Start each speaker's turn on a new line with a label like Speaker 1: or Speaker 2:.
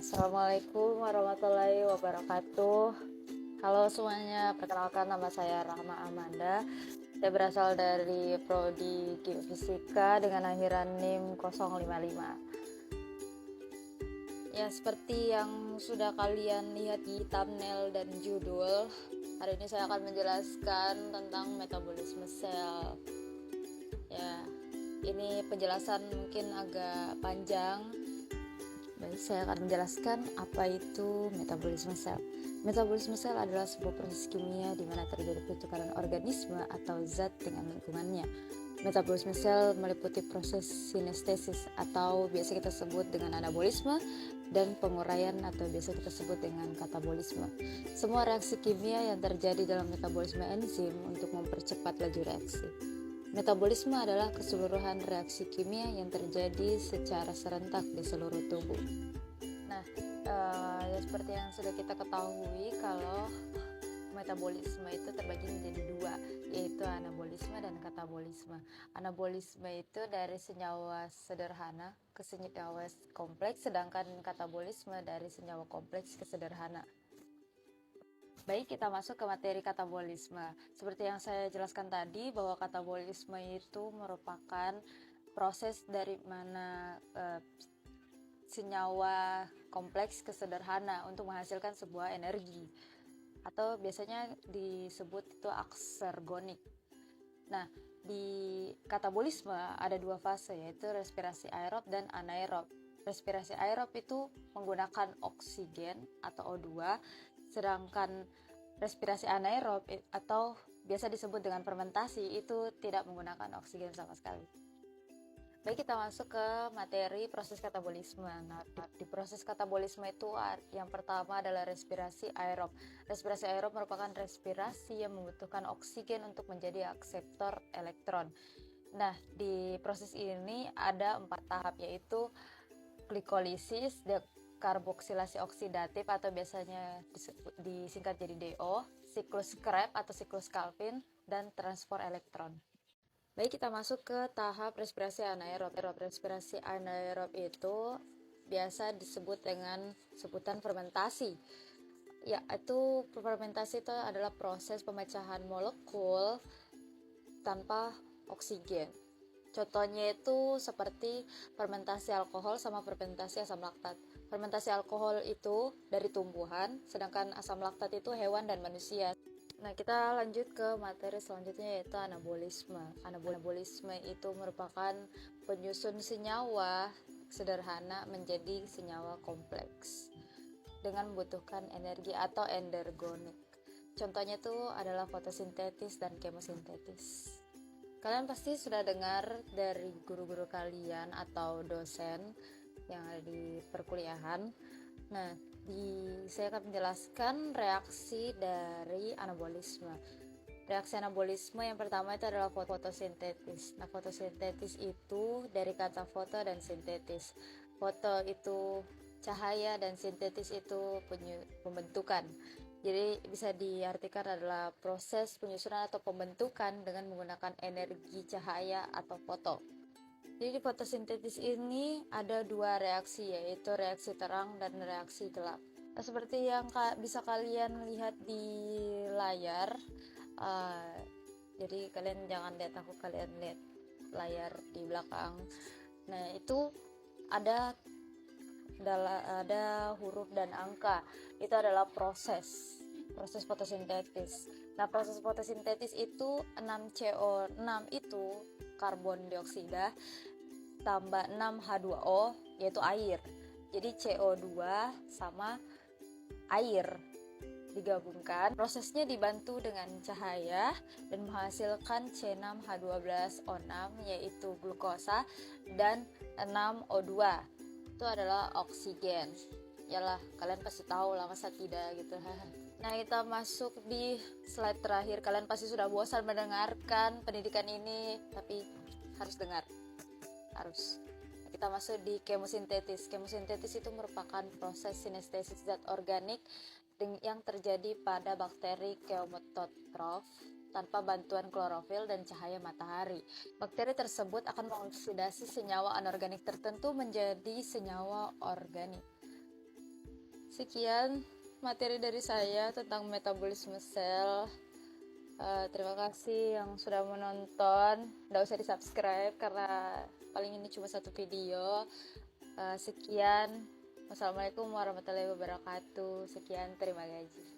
Speaker 1: Assalamualaikum warahmatullahi wabarakatuh. Halo semuanya, perkenalkan nama saya Rahma Amanda. Saya berasal dari Prodi Geofisika dengan akhiran NIM 055. Ya, seperti yang sudah kalian lihat di thumbnail dan judul, hari ini saya akan menjelaskan tentang metabolisme sel. Ya, ini penjelasan mungkin agak panjang. Baik, saya akan menjelaskan apa itu metabolisme sel. Metabolisme sel adalah sebuah proses kimia di mana terjadi pertukaran organisme atau zat dengan lingkungannya. Metabolisme sel meliputi proses sinestesis atau biasa kita sebut dengan anabolisme dan penguraian atau biasa kita sebut dengan katabolisme. Semua reaksi kimia yang terjadi dalam metabolisme enzim untuk mempercepat laju reaksi. Metabolisme adalah keseluruhan reaksi kimia yang terjadi secara serentak di seluruh tubuh. Nah, ya seperti yang sudah kita ketahui kalau metabolisme itu terbagi menjadi dua, yaitu anabolisme dan katabolisme. Anabolisme itu dari senyawa sederhana ke senyawa kompleks, sedangkan katabolisme dari senyawa kompleks ke sederhana. Baik, kita masuk ke materi katabolisme. Seperti yang saya jelaskan tadi, bahwa katabolisme itu merupakan proses dari mana senyawa kompleks ke sederhana untuk menghasilkan sebuah energi, atau biasanya disebut itu eksergonik. Nah, di katabolisme ada dua fase, yaitu respirasi aerob dan anaerob. Respirasi aerob itu menggunakan oksigen atau O2, sedangkan respirasi anaerob atau biasa disebut dengan fermentasi itu tidak menggunakan oksigen sama sekali. Baik, kita masuk ke materi proses katabolisme. Nah, di proses katabolisme itu yang pertama adalah respirasi aerob. Respirasi aerob merupakan respirasi yang membutuhkan oksigen untuk menjadi akseptor elektron. Nah, di proses ini ada 4 tahap, yaitu glikolisis, dekarboksilasi oksidatif atau biasanya disingkat jadi DO, siklus Krebs atau siklus Calvin, dan transport elektron. Baik, kita masuk ke tahap respirasi anaerob. Respirasi anaerob itu biasa disebut dengan sebutan fermentasi. Yaitu fermentasi itu adalah proses pemecahan molekul tanpa oksigen. Contohnya itu seperti fermentasi alkohol sama fermentasi asam laktat. Fermentasi alkohol itu dari tumbuhan, sedangkan asam laktat itu hewan dan manusia. Nah, kita lanjut ke materi selanjutnya, yaitu anabolisme. Anabolisme itu merupakan penyusun senyawa sederhana menjadi senyawa kompleks dengan membutuhkan energi atau endergonik. Contohnya itu adalah fotosintesis dan kemosintesis. Kalian pasti sudah dengar dari guru-guru kalian atau dosen yang ada di perkuliahan. Nah, saya akan menjelaskan reaksi dari anabolisme. Reaksi anabolisme yang pertama itu adalah fotosintesis. Nah, fotosintesis itu dari kata foto dan sintetis. Foto itu cahaya dan sintetis itu pembentukan. Jadi bisa diartikan adalah proses penyusunan atau pembentukan dengan menggunakan energi cahaya atau foto. Jadi di fotosintesis ini ada dua reaksi, yaitu reaksi terang dan reaksi gelap. Nah, seperti yang bisa kalian lihat di layar, jadi kalian jangan lihat aku, kalian lihat layar di belakang. Nah, itu ada huruf dan angka. Itu adalah proses fotosintesis. Nah, proses fotosintesis itu 6CO6 itu karbon dioksida tambah 6H2O yaitu air. Jadi CO2 sama air digabungkan. Prosesnya dibantu dengan cahaya dan menghasilkan C6H12O6 yaitu glukosa dan 6O2 itu adalah oksigen. Yalah, kalian pasti tahu lah, masa tidak gitu. Nah, kita masuk di slide terakhir. Kalian pasti sudah bosan mendengarkan pendidikan ini, tapi harus dengar. Kita masuk di kemosintesis. Kemosintesis itu merupakan proses sinestesis zat organik yang terjadi pada bakteri kemototrof tanpa bantuan klorofil dan cahaya matahari. Bakteri tersebut akan mengoksidasi senyawa anorganik tertentu menjadi senyawa organik. sekian materi dari saya tentang metabolisme sel. Terima kasih yang sudah menonton. Nggak usah di-subscribe karena paling ini cuma satu video. Sekian. Wassalamualaikum warahmatullahi wabarakatuh. Sekian, terima kasih.